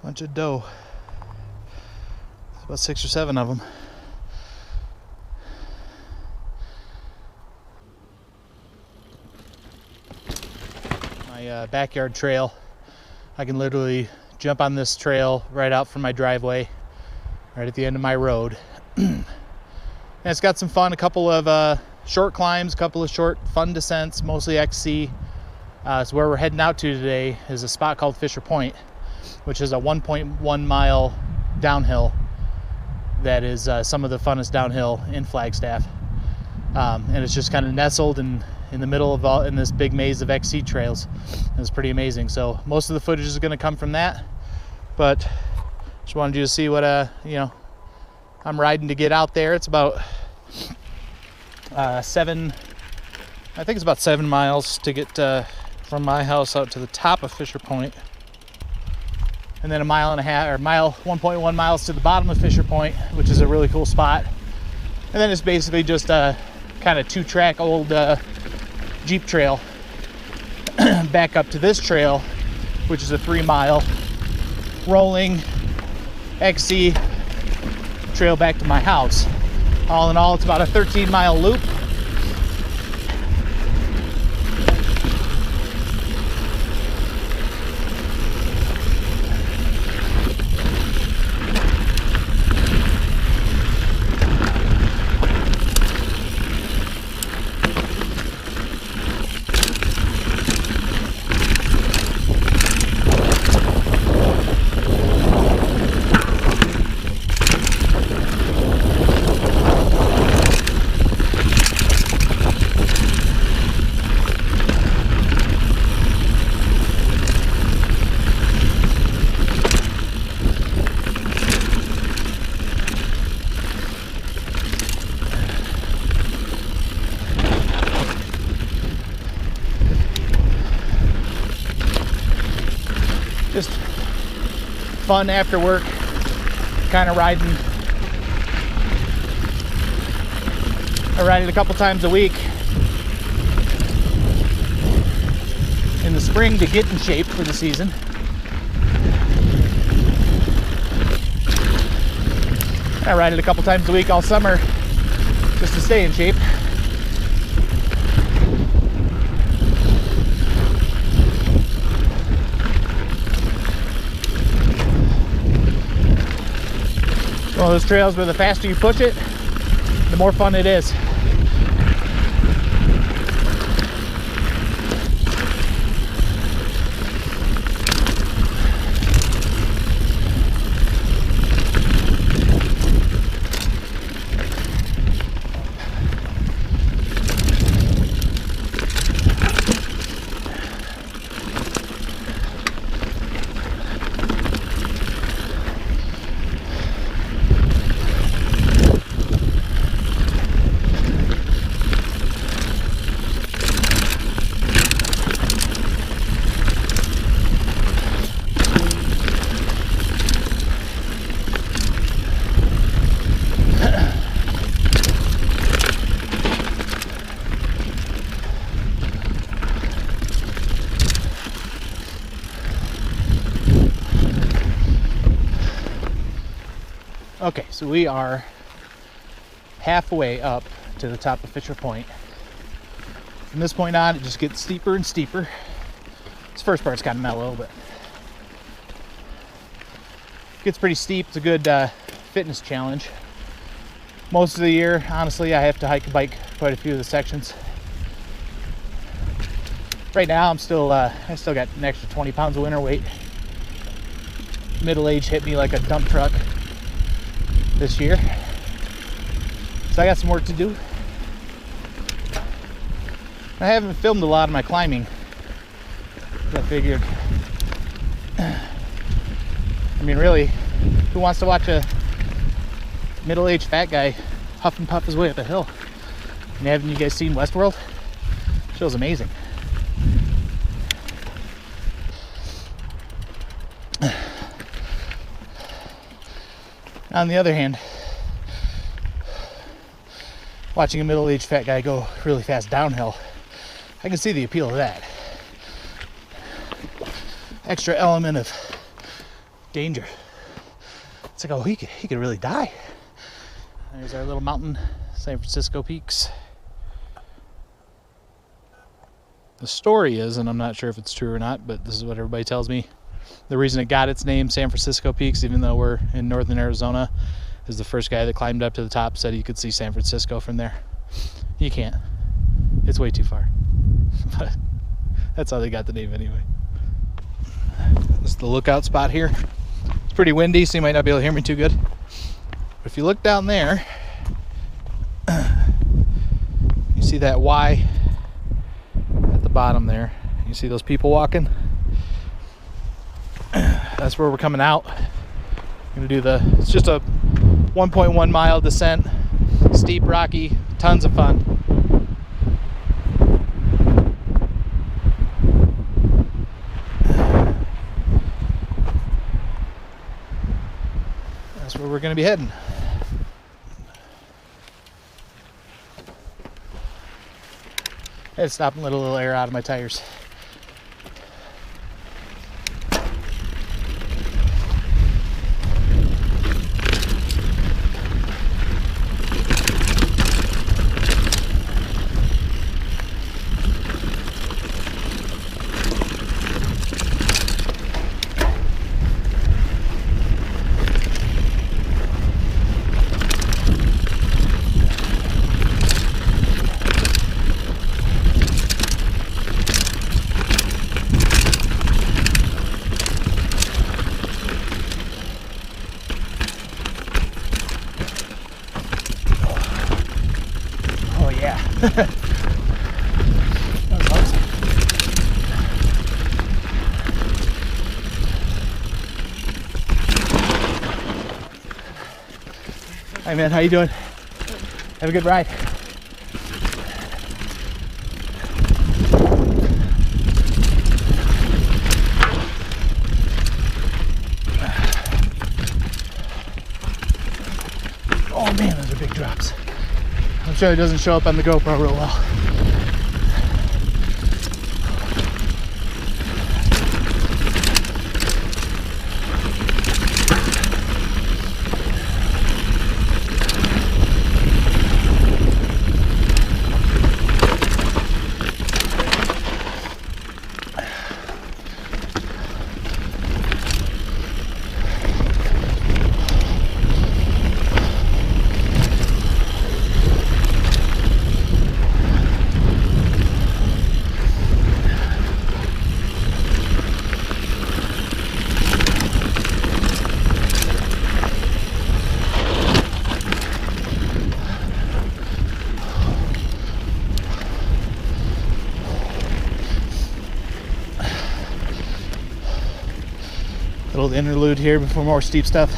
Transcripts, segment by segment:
Bunch of doe. About 6 or 7 of them. My backyard trail. I can literally jump on this trail right out from my driveway, right at the end of my road. And it's got some fun, a couple of short climbs, a couple of short fun descents, mostly XC. So where we're heading out to today is a spot called Fisher Point, which is a 1.1 mile downhill that is some of the funnest downhill in Flagstaff. And it's just kind of nestled in the middle of in this big maze of XC trails. It's pretty amazing. So most of the footage is going to come from that, but just wanted you to see what I'm riding to get out there. It's about 7 miles to get from my house out to the top of Fisher Point, and then 1.1 miles to the bottom of Fisher Point, which is a really cool spot. And then it's basically just a kind of 2-track old Jeep trail back up to this trail, which is a 3-mile rolling XC trail back to my house. All in all, it's about a 13-mile loop. Just fun after work, kind of riding. I ride it a couple times a week in the spring to get in shape for the season. I ride it a couple times a week all summer just to stay in shape. One of those trails where the faster you push it, the more fun it is. Okay, so we are halfway up to the top of Fisher Point. From this point on, it just gets steeper and steeper. This first part's kind of mellow, but it gets pretty steep. It's a good fitness challenge. Most of the year, honestly, I have to hike and bike quite a few of the sections. Right now, I still got an extra 20 pounds of winter weight. Middle age hit me like a dump truck this year, so I got some work to do. I haven't filmed a lot of my climbing. I figured, I mean, really, who wants to watch a middle-aged fat guy huff and puff his way up a hill? And haven't you guys seen Westworld? The show's amazing. On the other hand, watching a middle-aged fat guy go really fast downhill, I can see the appeal of that. Extra element of danger. It's like, oh, he could really die. There's our little mountain, San Francisco peaks. The story is, and I'm not sure if it's true or not, but this is what everybody tells me, the reason it got its name, San Francisco Peaks, even though we're in northern Arizona, is the first guy that climbed up to the top said he could see San Francisco from there. You can't. It's way too far. But that's how they got the name anyway. This is the lookout spot here. It's pretty windy, so you might not be able to hear me too good. But if you look down there, you see that Y at the bottom there. You see those people walking? That's where we're coming out. I'm gonna do it's just a 1.1 mile descent, steep, rocky, tons of fun. That's where we're gonna be heading. I had to stop and let a little air out of my tires. That was awesome. Hi man, how you doing? Have a good ride. Oh man, those are big drops. I'm sure it doesn't show up on the GoPro real well. Little interlude here before more steep stuff.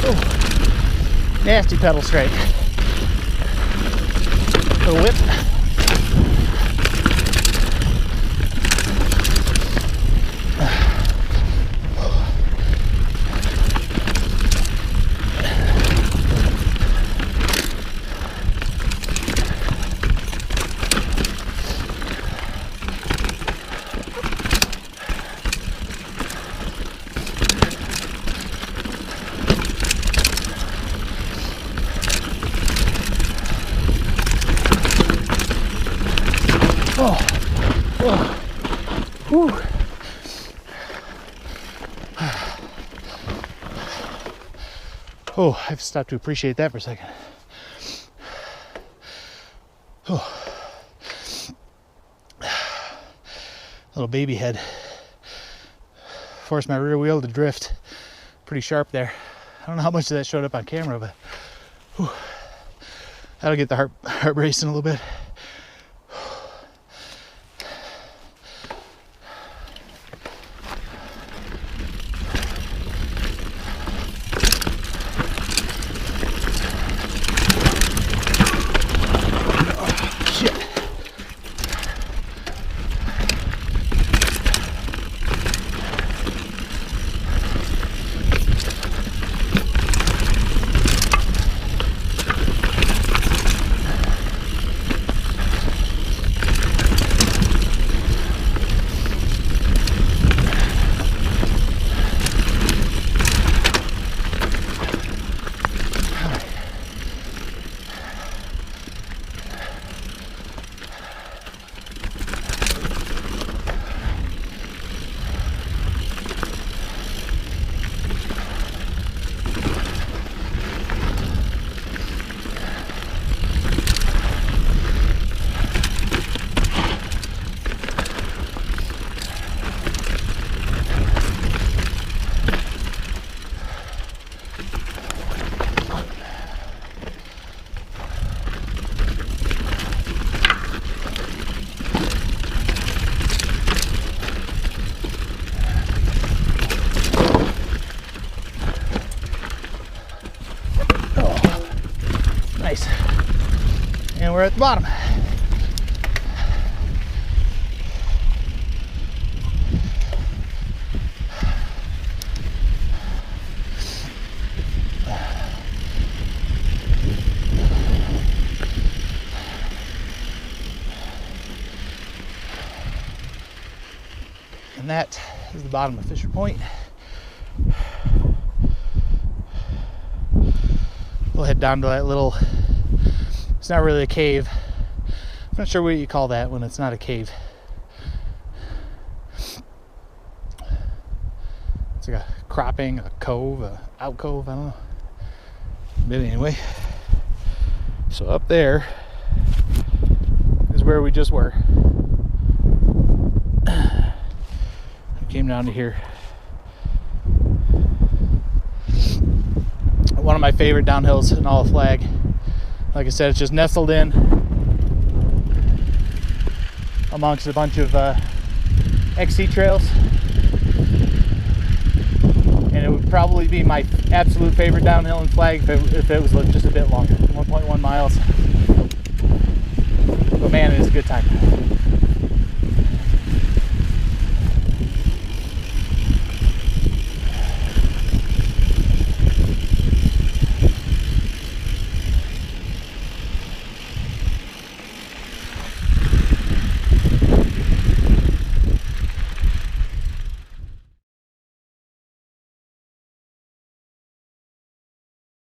Oh, nasty pedal strike. Little whip. Whew. Oh, I've stopped to appreciate that for a second. Oh. Little baby head. Forced my rear wheel to drift pretty sharp there. I don't know how much of that showed up on camera, but whew. That'll get the heart racing a little bit. And we're at the bottom. And that is the bottom of Fisher Point. We'll head down to that little, it's not really a cave. I'm not sure what you call that when it's not a cave. It's like a cropping, a cove, a alcove, I don't know. But anyway, so up there is where we just were. Came down to here. One of my favorite downhills in all of Flag. Like I said, it's just nestled in amongst a bunch of XC trails, and it would probably be my absolute favorite downhill in Flag if it was just a bit longer, 1.1 miles. But man, it is a good time.